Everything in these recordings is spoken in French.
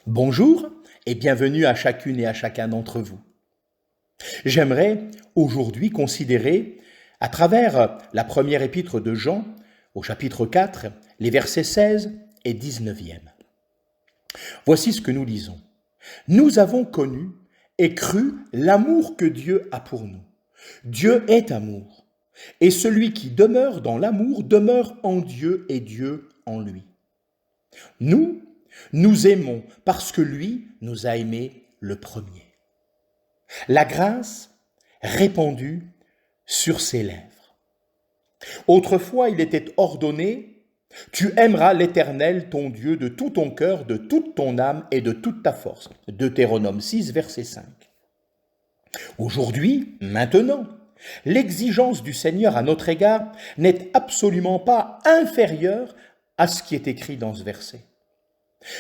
Bonjour et bienvenue à chacune et à chacun d'entre vous. J'aimerais aujourd'hui considérer, à travers la première épître de Jean, au chapitre 4, les versets 16 et 19e. Voici ce que nous lisons. Nous avons connu et cru l'amour que Dieu a pour nous. Dieu est amour, et celui qui demeure dans l'amour demeure en Dieu et Dieu en lui. Nous aimons parce que lui nous a aimés le premier. La grâce répandue sur ses lèvres. Autrefois, il était ordonné, tu aimeras l'Éternel, ton Dieu, de tout ton cœur, de toute ton âme et de toute ta force. Deutéronome 6, verset 5. Aujourd'hui, maintenant, l'exigence du Seigneur à notre égard n'est absolument pas inférieure à ce qui est écrit dans ce verset.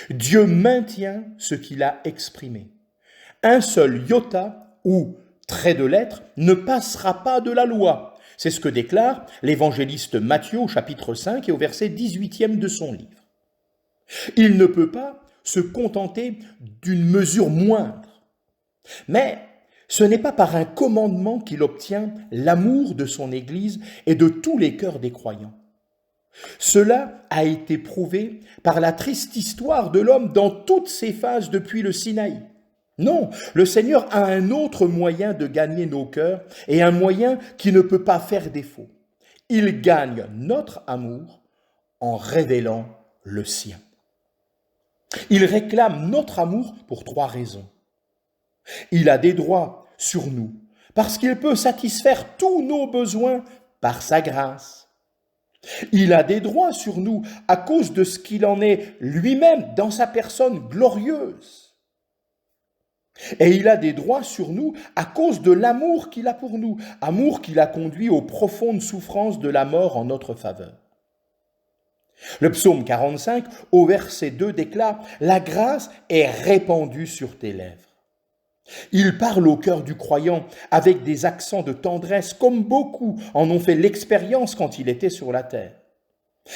Dieu maintient ce qu'il a exprimé. Un seul iota ou trait de lettre ne passera pas de la loi. C'est ce que déclare l'évangéliste Matthieu au chapitre 5 et au verset 18e de son livre. Il ne peut pas se contenter d'une mesure moindre. Mais ce n'est pas par un commandement qu'il obtient l'amour de son Église et de tous les cœurs des croyants. Cela a été prouvé par la triste histoire de l'homme dans toutes ses phases depuis le Sinaï. Non, le Seigneur a un autre moyen de gagner nos cœurs et un moyen qui ne peut pas faire défaut. Il gagne notre amour en révélant le sien. Il réclame notre amour pour 3 raisons. Il a des droits sur nous parce qu'il peut satisfaire tous nos besoins par sa grâce. Il a des droits sur nous à cause de ce qu'il en est lui-même dans sa personne glorieuse. Et il a des droits sur nous à cause de l'amour qu'il a pour nous, amour qui l'a conduit aux profondes souffrances de la mort en notre faveur. Le psaume 45, au verset 2, déclare « La grâce est répandue sur tes lèvres ». Il parle au cœur du croyant avec des accents de tendresse comme beaucoup en ont fait l'expérience quand il était sur la terre.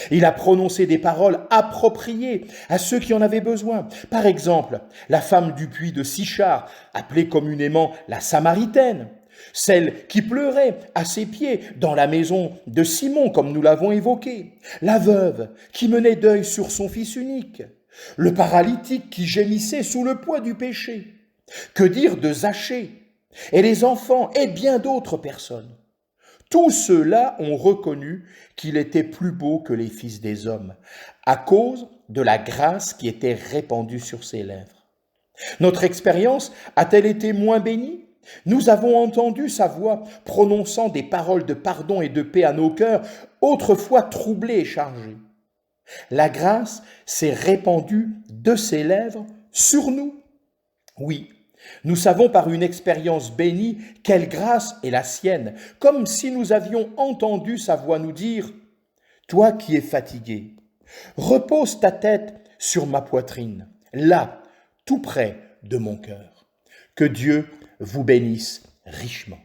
Il a prononcé des paroles appropriées à ceux qui en avaient besoin. Par exemple, la femme du puits de Sichar, appelée communément la Samaritaine, celle qui pleurait à ses pieds dans la maison de Simon, comme nous l'avons évoqué, la veuve qui menait deuil sur son fils unique, le paralytique qui gémissait sous le poids du péché. Que dire de Zachée et les enfants et bien d'autres personnes? Tous ceux-là ont reconnu qu'il était plus beau que les fils des hommes, à cause de la grâce qui était répandue sur ses lèvres. Notre expérience a-t-elle été moins bénie? Nous avons entendu sa voix prononçant des paroles de pardon et de paix à nos cœurs, autrefois troublés et chargés. La grâce s'est répandue de ses lèvres sur nous. Oui, nous savons par une expérience bénie quelle grâce est la sienne, comme si nous avions entendu sa voix nous dire « Toi qui es fatigué, repose ta tête sur ma poitrine, là, tout près de mon cœur. » Que Dieu vous bénisse richement.